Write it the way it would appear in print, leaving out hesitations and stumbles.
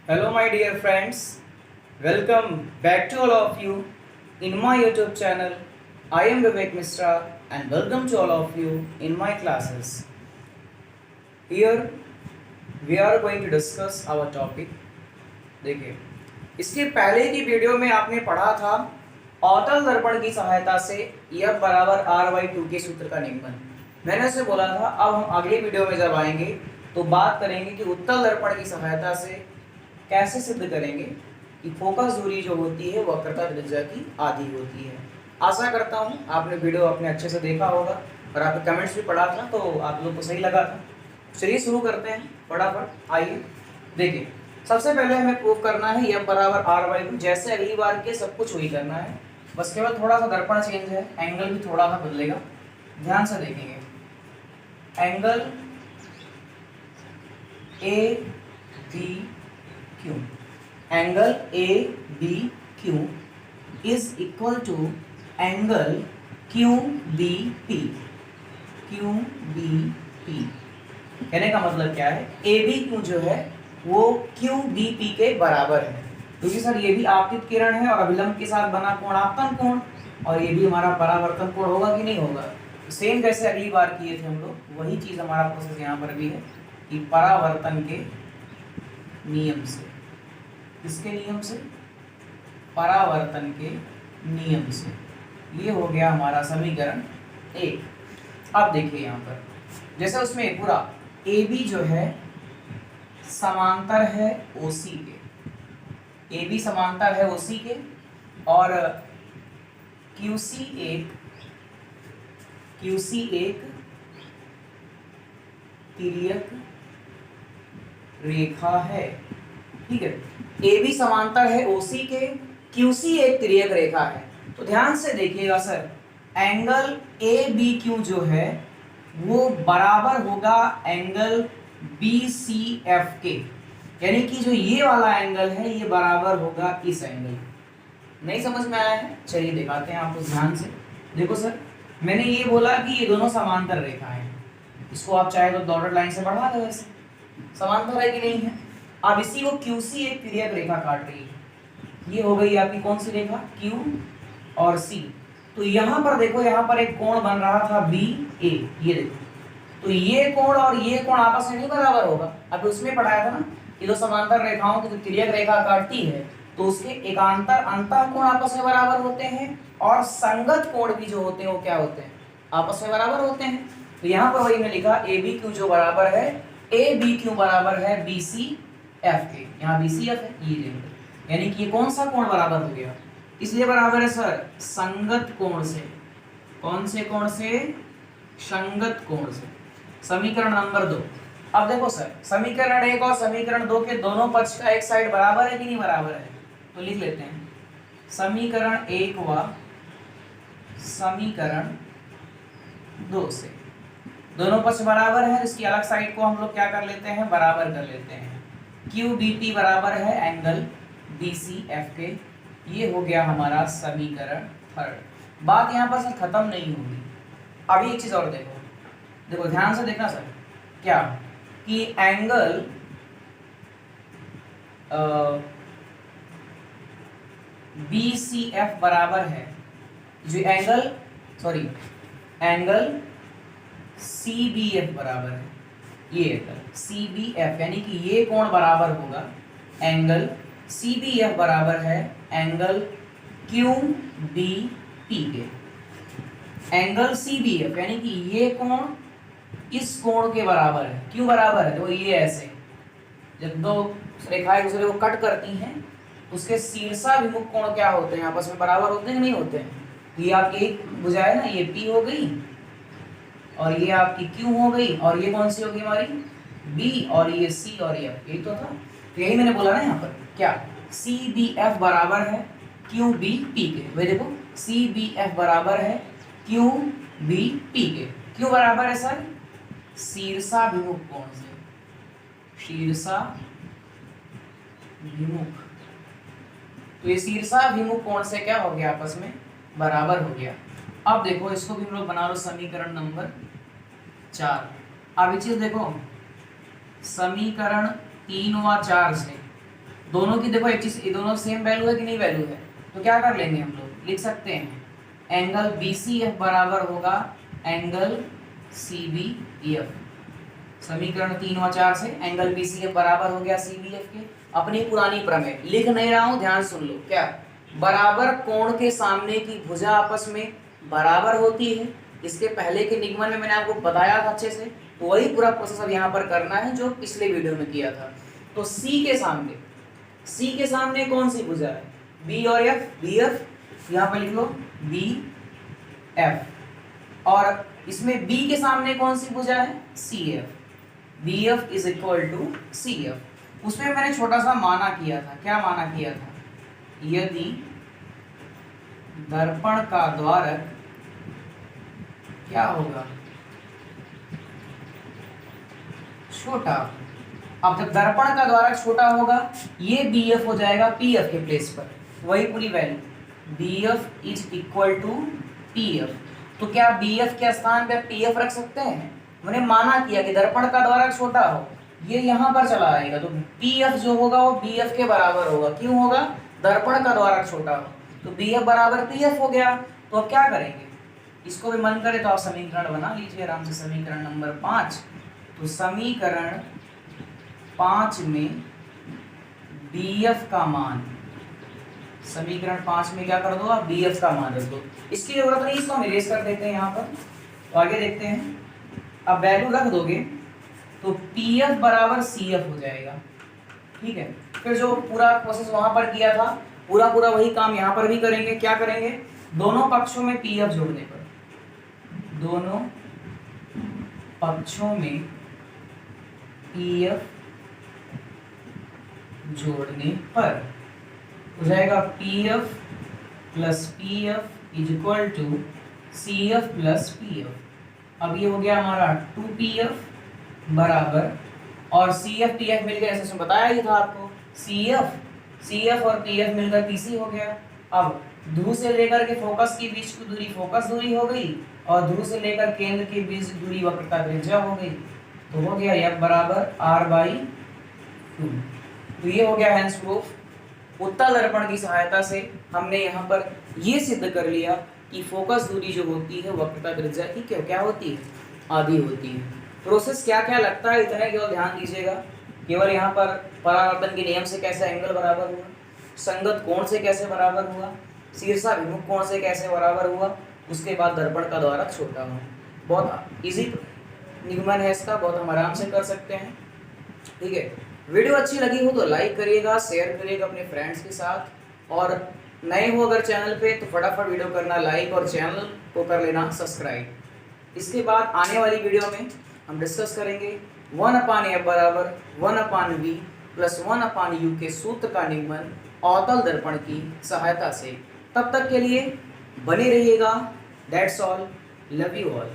Hello, my dear friends. Welcome back to all of you in my YouTube channel. I am Vivek Misra and welcome to all of you in my classes. Here we are going to discuss our topic. देखिए, इसके पहले की video में आपने पढ़ा था अवतल दर्पण की सहायता से F बराबर R/2 के सूत्र का निगमन। मैंने उसे बोला था अब हम अगली वीडियो में जब आएंगे तो बात करेंगे कि उत्तल दर्पण की सहायता से कैसे सिद्ध करेंगे कि फोकस दूरी जो होती है वक्रता त्रिज्या की आधी होती है। आशा करता हूँ आपने वीडियो अपने अच्छे से देखा होगा और आपने कमेंट्स भी पढ़ा था तो आप लोग को सही लगा था। चलिए शुरू करते हैं फटाफट। आइए देखिए, सबसे पहले हमें प्रूव करना है F बराबर R/2। जैसे अगली बार के सब कुछ वही करना है, बस केवल थोड़ा सा दर्पण चेंज है, एंगल भी थोड़ा सा बदलेगा। ध्यान से देखेंगे, angle ABQ, angle ABQ is equal to angle QBP। कहने का मतलब क्या है, ABQ जो है वो QBP के बराबर है, क्योंकि सर ये भी आपतित किरण है और अभिलंब के साथ बना कोण आपतन कोण, और ये भी हमारा परावर्तन कोण होगा कि नहीं होगा। सेम जैसे अगली बार किए थे हम लोग, वही चीज हमारा प्रोसेस यहाँ पर भी है कि परावर्तन के नियम से, किसके नियम से, परावर्तन के नियम से। ये हो गया हमारा समीकरण 1। अब देखिए यहाँ पर, जैसे उसमें पूरा AB जो है समांतर है OC के, AB समांतर है OC के, और QC एक तिर्यक रेखा है। ठीक है, AB समांतर है OC के, QC एक तिर्यक रेखा है। तो ध्यान से देखिएगा सर, एंगल ABQ जो है वो बराबर होगा एंगल BCF के, यानी कि जो ये वाला एंगल है ये बराबर होगा इस एंगल। नहीं समझ में आया है? चलिए दिखाते हैं आपको ध्यान से। देखो सर, मैंने ये बोला कि ये दोनों समांतर रेखा है, इसको आप चाहे तो डॉटेड लाइन से बढ़ा दो, ऐसे समांतर है कि नहीं है। अब इसी को QC एक तिर्यक रेखा काट रही है, ये हो गई आपकी कौन सी रेखा, Q और C। तो यहाँ पर देखो, यहाँ पर एक कोण बन रहा था BA, ये देखो, तो ये कोण और ये कोण आपस में नहीं बराबर होगा। अभी उसमें पढ़ाया था ना कि दो समांतर रेखाओं की जो तिर्यक रेखा काटती है तो उसके एकांतर अंतः कोण आपस में बराबर होते हैं, और संगत कोण भी जो होते हैं वो क्या होते हैं, आपस में बराबर होते हैं। तो यहाँ पर वही मैं लिखा ABQ जो बराबर है, ABQ बराबर है BCF के, यहाँ BCF है ये देखो, यानी कि ये कौन सा कोण बराबर हो गया, इसलिए बराबर है सर संगत कोण से। कौन से कोण से, संगत कोण से। समीकरण नंबर 2। अब देखो सर, समीकरण 1 और समीकरण 2 के दोनों पक्ष का एक साइड बराबर है कि नहीं बराबर है, तो लिख लेते हैं समीकरण 1 व समीकरण 2 से दोनों पक्ष बराबर है, इसकी अलग साइड को हम लोग क्या कर लेते हैं, बराबर कर लेते हैं। QBP बराबर है एंगल BCF के। ये हो गया हमारा समीकरण 3। बात यहाँ पर सर खत्म नहीं होगी, अभी एक चीज और देखो, देखो ध्यान से देखना सर, क्या कि एंगल BCF बराबर है जो एंगल CBF बराबर है, ये एंगल CBF, यानी कि ये कोण बराबर होगा एंगल CBF बराबर है एंगल QBP के। एंगल CBF यानी कि ये कोण इस कोण के बराबर है। क्यों बराबर है, तो ये ऐसे जब दो रेखाएं दूसरे को कट करती हैं उसके शीर्षाभिमुख कोण क्या होते हैं, आपस में बराबर होते हैं कि नहीं होते हैं। तो ये आपकी एक भुजा है ना, ये P हो गई और ये आपकी Q हो गई, और ये कौन सी होगी हमारी B, और ये C और ये F, यही तो था। तो यही मैंने बोला ना यहाँ पर, क्या CBF बराबर है QBP के। भाई देखो CBF बराबर है QBP के। क्यों बराबर है सर, शीर्षाभिमुख कोण से, शीर्षाभिमुख। तो ये शीर्षाभिमुख कोण से क्या हो गया, आपस में बराबर हो गया। अब देखो इसको भी हम लोग बना लो समीकरण नंबर 4। अब ये चीज देखो, समीकरण 3 व 4 से दोनों की देखो एक चीज, दोनों सेम वैल्यू है कि नहीं वैल्यू है, तो क्या कर लेंगे हम लोग, लिख सकते हैं एंगल BCF बराबर होगा एंगल CBF। समीकरण 3 और 4 से एंगल BCF बराबर हो गया CBF के। अपनी पुरानी प्रमेय लिख नहीं रहा हूं, ध्यान सुन लो, क्या बराबर कोण के सामने की भुजा आपस में बराबर होती है। इसके पहले के निगमन में मैंने आपको बताया था अच्छे से, तो वही पूरा प्रोसेस अब यहाँ पर करना है जो पिछले वीडियो में किया था। तो C के सामने कौन सी भुजा है, B और F, BF, यहाँ पर लिख लो BF, और इसमें B के सामने कौन सी भुजा है, CF, BF is equal to CF। उसमें मैंने छोटा सा माना किया था, क्या माना किया था, यदि दर्पण का द्वारक क्या होगा, छोटा। अब जब दर्पण का द्वारक छोटा होगा, ये BF हो जाएगा PF के प्लेस पर, वही पूरी value, BF is equal to PF। तो क्या BF के स्थान पे PF रख सकते हैं, मैंने माना किया कि दर्पण का द्वारक छोटा हो, ये यहाँ पर चला आएगा, तो PF जो होगा वो BF के बराबर होगा। क्यों होगा, दर्पण का द्वारक छोटा हो, तो BF बराबर PF हो गया। तो अब क्या करेंगे, इसको भी मन करे तो आप समीकरण बना लीजिए आराम से। समीकरण नंबर 5, तो समीकरण 5 में BF का मान, समीकरण 5 में क्या कर दो आप, BF का मान रख दो। इसकी जरूरत नहीं, इसको हम इरेज कर देते हैं यहाँ पर। तो आगे देखते हैं, अब वैल्यू रख दोगे तो PF बराबर CF हो जाएगा, ठीक है। फिर जो पूरा प्रोसेस वहां पर किया था, पूरा वही काम यहाँ पर भी करेंगे। क्या करेंगे, दोनों पक्षों में PF जोड़ने पर, दोनों पक्षों में PF जोड़ने पर हो जाएगा PF plus PF is equal to CF plus PF। अब ये हो गया हमारा 2PF बराबर, और CF PF मिलकर, ऐसे उसमें बताया ही था आपको, CF और PF मिलकर PC हो गया। अब ध्रुव से लेकर के फोकस के बीच की दूरी फोकस दूरी हो गई, और ध्रुव से लेकर केंद्र के बीच दूरी वक्रता त्रिज्या हो गई। तो हो गया F बराबर R/2। तो ये हो गया हैंस प्रूफ। उत्तल दर्पण की सहायता से हमने यहाँ पर ये सिद्ध कर लिया कि फोकस दूरी जो होती है वक्रता त्रिज्या की क्या होती है, आधी होती है। प्रोसेस क्या क्या लगता है इतना केवल ध्यान दीजिएगा। केवल यहाँ पर परावर्तन के नियम से कैसे एंगल बराबर हुआ, संगत कोण से कैसे बराबर हुआ, शीर्षाभिमुख कोण से कैसे बराबर हुआ, उसके बाद दर्पण का द्वारक छोटा हुआ। बहुत इजी निगमन है इसका, बहुत हम आराम से कर सकते हैं, ठीक है। वीडियो अच्छी लगी हो तो लाइक करिएगा, शेयर करिएगा अपने फ्रेंड्स के साथ, और नए हो अगर चैनल पे तो फटाफट वीडियो करना लाइक और चैनल को कर लेना सब्सक्राइब। इसके बाद आने वाली वीडियो में हम डिस्कस करेंगे 1/f बराबर 1/v प्लस 1/u के सूत्र का निगमन अवतल दर्पण की सहायता से। तब तक के लिए बने रहिएगा। That's all, love you all.